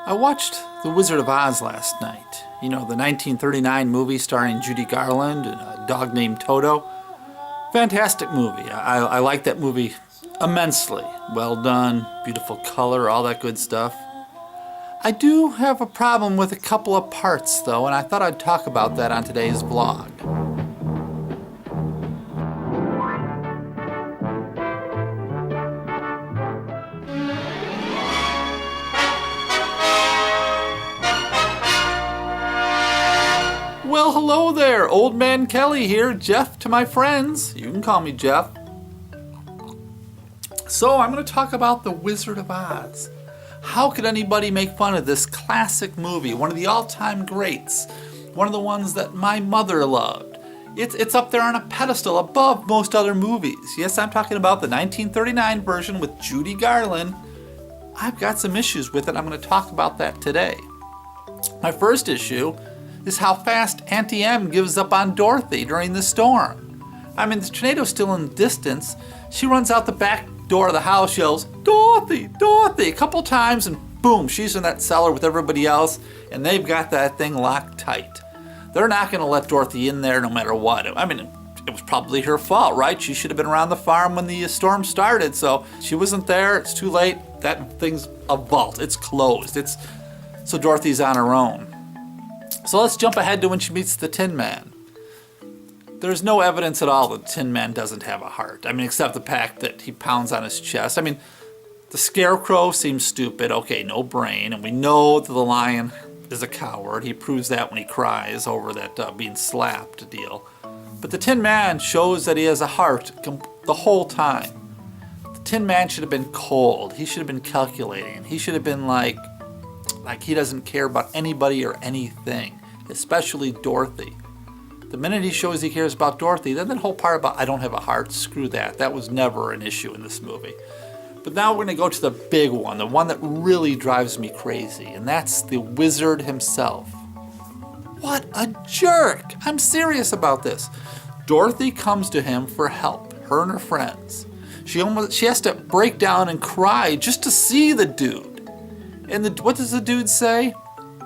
I watched The Wizard of Oz last night. You know, the 1939 movie starring Judy Garland and a dog named Toto. Fantastic movie. I like that movie immensely. Well done, beautiful color, all that good stuff. I do have a problem with a couple of parts, though, and I thought I'd talk about that on today's vlog. Well, hello there, Old Man Kelly here, Jeff to my friends. You can call me Jeff. So I'm going to talk about The Wizard of Oz. How could anybody make fun of this classic movie, one of the all-time greats, one of the ones that my mother loved? It's up there on a pedestal above most other movies. Yes, I'm talking about the 1939 version with Judy Garland. I've got some issues with it. I'm going to talk about that today. My first issue is how fast Auntie Em gives up on Dorothy during the storm. I mean, the tornado's still in the distance. She runs out the back door of the house, yells, "Dorothy, Dorothy," a couple times, and boom, she's in that cellar with everybody else, and they've got that thing locked tight. They're not going to let Dorothy in there no matter what. I mean, it was probably her fault, right? She should have been around the farm when the storm started, so she wasn't there. It's too late. That thing's a vault. It's closed. So Dorothy's on her own. So let's jump ahead to when she meets the Tin Man. There's no evidence at all that the Tin Man doesn't have a heart. I mean, except the fact that he pounds on his chest. I mean, the Scarecrow seems stupid. Okay, no brain. And we know that the lion is a coward. He proves that when he cries over that being slapped deal. But the Tin Man shows that he has a heart the whole time. The Tin Man should have been cold. He should have been calculating. He should have been like he doesn't care about anybody or anything, especially Dorothy. The minute he shows he cares about Dorothy, then that whole part about I don't have a heart, screw that. That was never an issue in this movie. But now we're going to go to the big one, the one that really drives me crazy, and that's the wizard himself. What a jerk! I'm serious about this. Dorothy comes to him for help, her and her friends. She has to break down and cry just to see the dude. And what does the dude say?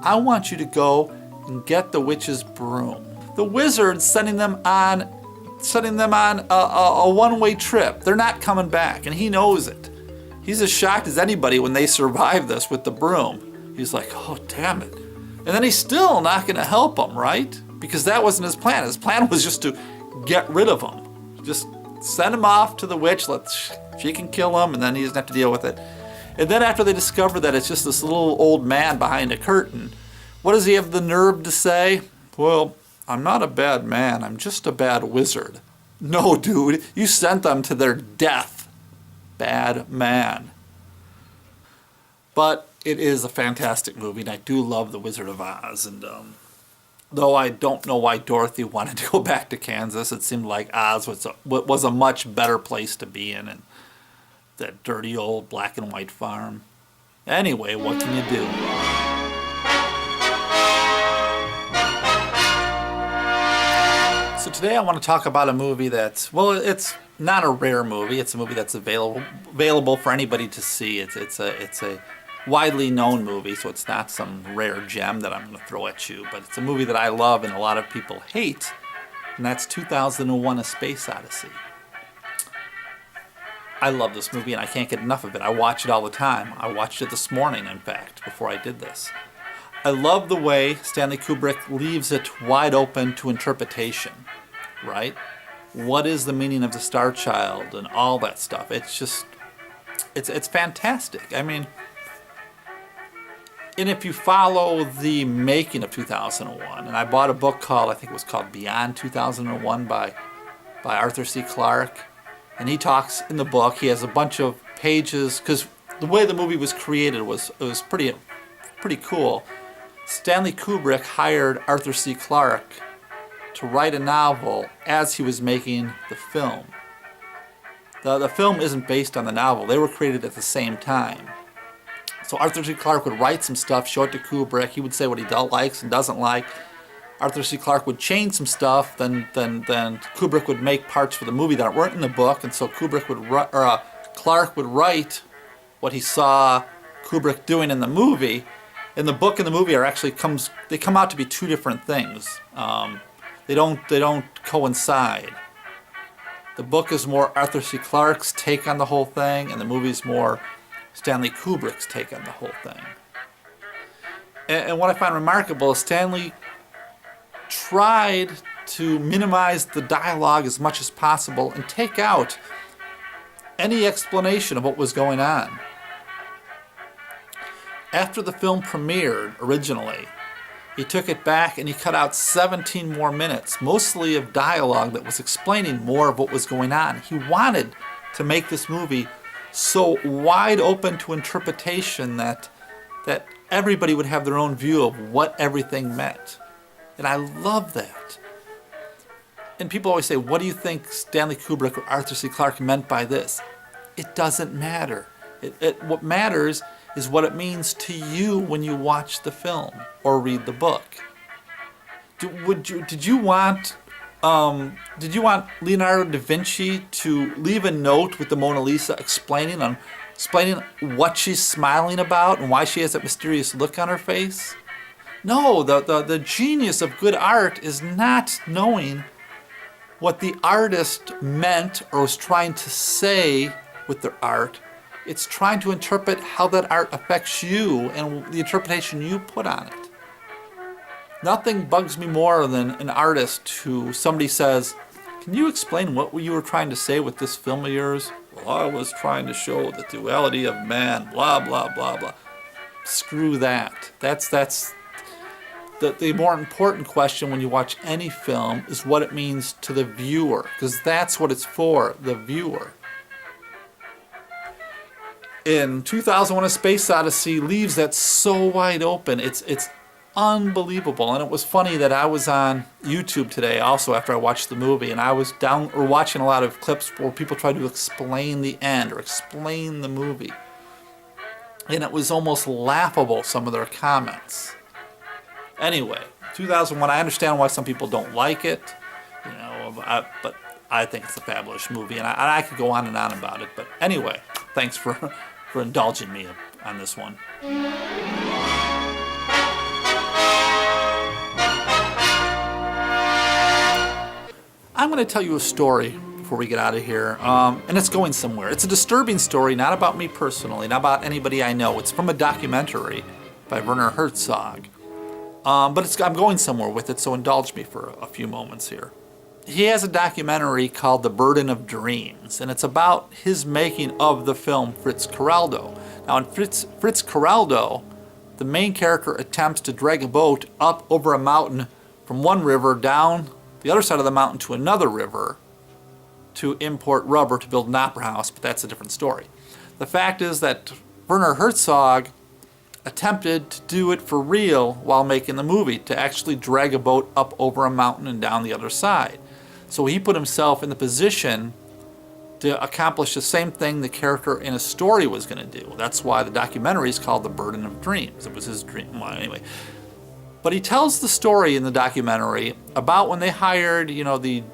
"I want you to go and get the witch's broom." The wizard's sending them on a one-way trip. They're not coming back, and he knows it. He's as shocked as anybody when they survive this with the broom. He's like, oh, damn it. And then he's still not going to help them, right? Because that wasn't his plan. His plan was just to get rid of them. Just send him off to the witch. She can kill him, and then he doesn't have to deal with it. And then after they discover that it's just this little old man behind a curtain, what does he have the nerve to say? "Well, I'm not a bad man. I'm just a bad wizard." No, dude, you sent them to their death. Bad man. But it is a fantastic movie, and I do love The Wizard of Oz. And though I don't know why Dorothy wanted to go back to Kansas, it seemed like Oz was a much better place to be in, and that dirty old black and white farm. Anyway, what can you do? So today I want to talk about a movie that's, well, it's not a rare movie. It's a movie that's available for anybody to see. It's a widely known movie, so it's not some rare gem that I'm going to throw at you. But it's a movie that I love and a lot of people hate, and that's 2001: A Space Odyssey. I love this movie and I can't get enough of it. I watch it all the time. I watched it this morning, in fact, before I did this. I love the way Stanley Kubrick leaves it wide open to interpretation, right? What is the meaning of the Star Child and all that stuff? It's just, it's fantastic. I mean, and if you follow the making of 2001, and I bought a book called, I think it was called Beyond 2001 by Arthur C. Clarke. And he talks in the book, he has a bunch of pages, because the way the movie was created was pretty cool. Stanley Kubrick hired Arthur C. Clarke to write a novel as he was making the film. The film isn't based on the novel. They were created at the same time. So Arthur C. Clarke would write some stuff, show it to Kubrick. He would say what he likes and doesn't like. Arthur C. Clarke would change some stuff, then Kubrick would make parts for the movie that weren't in the book, and so Clarke would write what he saw Kubrick doing in the movie. In the book and the movie they come out to be two different things. They don't coincide. The book is more Arthur C. Clarke's take on the whole thing, and the movie is more Stanley Kubrick's take on the whole thing. And what I find remarkable is Stanley tried to minimize the dialogue as much as possible and take out any explanation of what was going on. After the film premiered originally, he took it back and he cut out 17 more minutes, mostly of dialogue that was explaining more of what was going on. He wanted to make this movie so wide open to interpretation that everybody would have their own view of what everything meant. And I love that. And people always say, what do you think Stanley Kubrick or Arthur C. Clarke meant by this? It doesn't matter. What matters is what it means to you when you watch the film or read the book. Did you want Leonardo da Vinci to leave a note with the Mona Lisa explaining what she's smiling about and why she has that mysterious look on her face? No, the genius of good art is not knowing what the artist meant or was trying to say with their art. It's trying to interpret how that art affects you and the interpretation you put on it. Nothing bugs me more than an artist who somebody says, can you explain what you were trying to say with this film of yours? Well, I was trying to show the duality of man, blah, blah, blah, blah. Screw that. That's the more important question when you watch any film is what it means to the viewer, because that's what it's for, the viewer. In 2001: A Space Odyssey leaves that so wide open. It's unbelievable. And it was funny that I was on YouTube today also after I watched the movie, and I was watching a lot of clips where people tried to explain the end or explain the movie. And it was almost laughable, some of their comments. Anyway, 2001, I understand why some people don't like it, but I think it's a fabulous movie, and I could go on and on about it. But anyway, thanks for indulging me on this one. I'm going to tell you a story before we get out of here, and it's going somewhere. It's a disturbing story, not about me personally, not about anybody I know. It's from a documentary by Werner Herzog, but I'm going somewhere with it, so indulge me for a few moments here. He has a documentary called The Burden of Dreams, and it's about his making of the film Fritz Corraldo. Now in Fritz Corraldo, the main character attempts to drag a boat up over a mountain from one river down the other side of the mountain to another river to import rubber to build an opera house, but that's a different story. The fact is that Werner Herzog attempted to do it for real while making the movie, to actually drag a boat up over a mountain and down the other side. So he put himself in the position to accomplish the same thing the character in a story was going to do. That's why the documentary is called The Burden of Dreams. It was his dream. Well, anyway. But he tells the story in the documentary about when they hired, the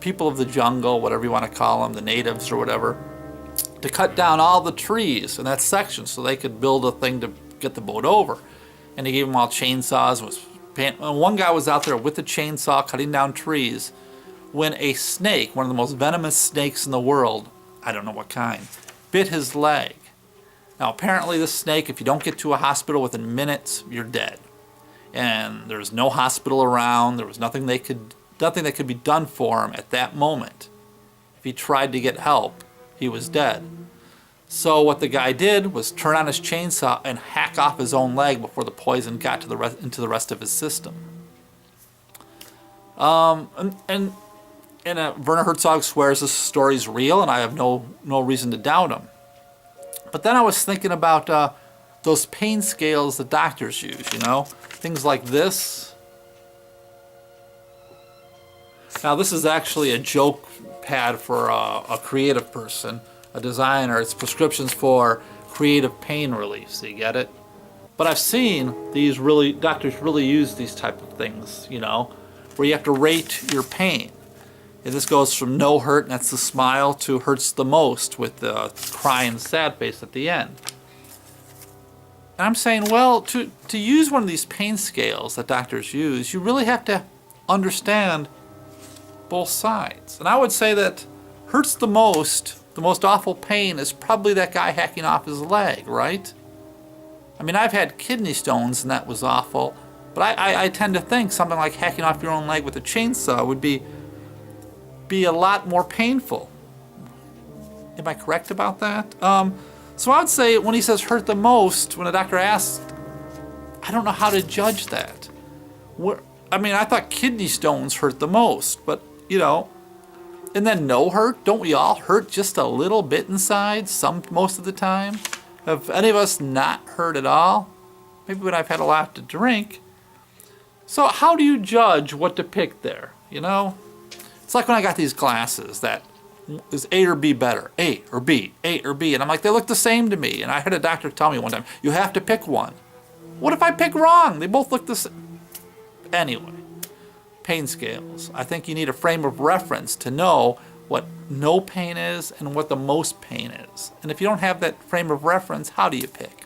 people of the jungle, whatever you want to call them, the natives or whatever, to cut down all the trees in that section so they could build a thing to get the boat over. And he gave them all chainsaws. And one guy was out there with a chainsaw cutting down trees when a snake, one of the most venomous snakes in the world, I don't know what kind, bit his leg. Now apparently this snake, if you don't get to a hospital within minutes, you're dead. And there's no hospital around. There was nothing that could be done for him at that moment. If he tried to get help, he was dead. So what the guy did was turn on his chainsaw and hack off his own leg before the poison got into the rest of his system. Werner Herzog swears this story's real, and I have no reason to doubt him. But then I was thinking about those pain scales the doctors use, things like this. Now this is actually a joke pad for a creative person, a designer. It's prescriptions for creative pain relief, so you get it? But I've seen doctors really use these type of things, where you have to rate your pain. And this goes from no hurt, and that's the smile, to hurts the most with the crying sad face at the end. And I'm saying, well, to use one of these pain scales that doctors use, you really have to understand both sides. And I would say that hurts the most awful pain is probably that guy hacking off his leg, right? I mean, I've had kidney stones and that was awful, but I tend to think something like hacking off your own leg with a chainsaw would be a lot more painful. Am I correct about that? So I would say when he says hurt the most, when a doctor asks, I don't know how to judge that. I mean, I thought kidney stones hurt the most, but, you know, and then no hurt? Don't we all hurt just a little bit inside most of the time? Have any of us not hurt at all? Maybe when I've had a lot to drink. So how do you judge what to pick there, you know? It's like when I got these glasses that is A or B better? A or B? A or B? And I'm like, they look the same to me. And I had a doctor tell me one time, you have to pick one. What if I pick wrong? They both look the same. Anyway, pain scales. I think you need a frame of reference to know what no pain is and what the most pain is. And if you don't have that frame of reference, how do you pick?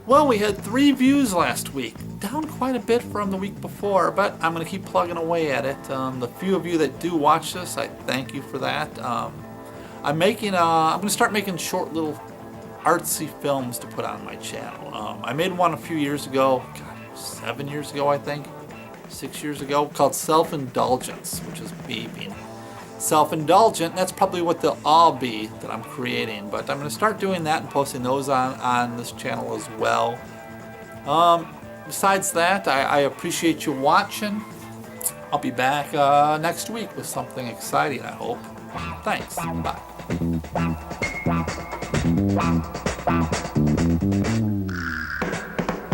Well, we had 3 views last week, down quite a bit from the week before, but I'm going to keep plugging away at it. The few of you that do watch this, I thank you for that. I'm going to start making short little artsy films to put on my channel. I made one a few years ago, 7 years ago I think, 6 years ago, called Self-Indulgence, which is beeping. Self-indulgent, that's probably what they'll all be that I'm creating, but I'm going to start doing that and posting those on this channel as well. Besides that, I appreciate you watching. I'll be back next week with something exciting, I hope. Thanks. Bye.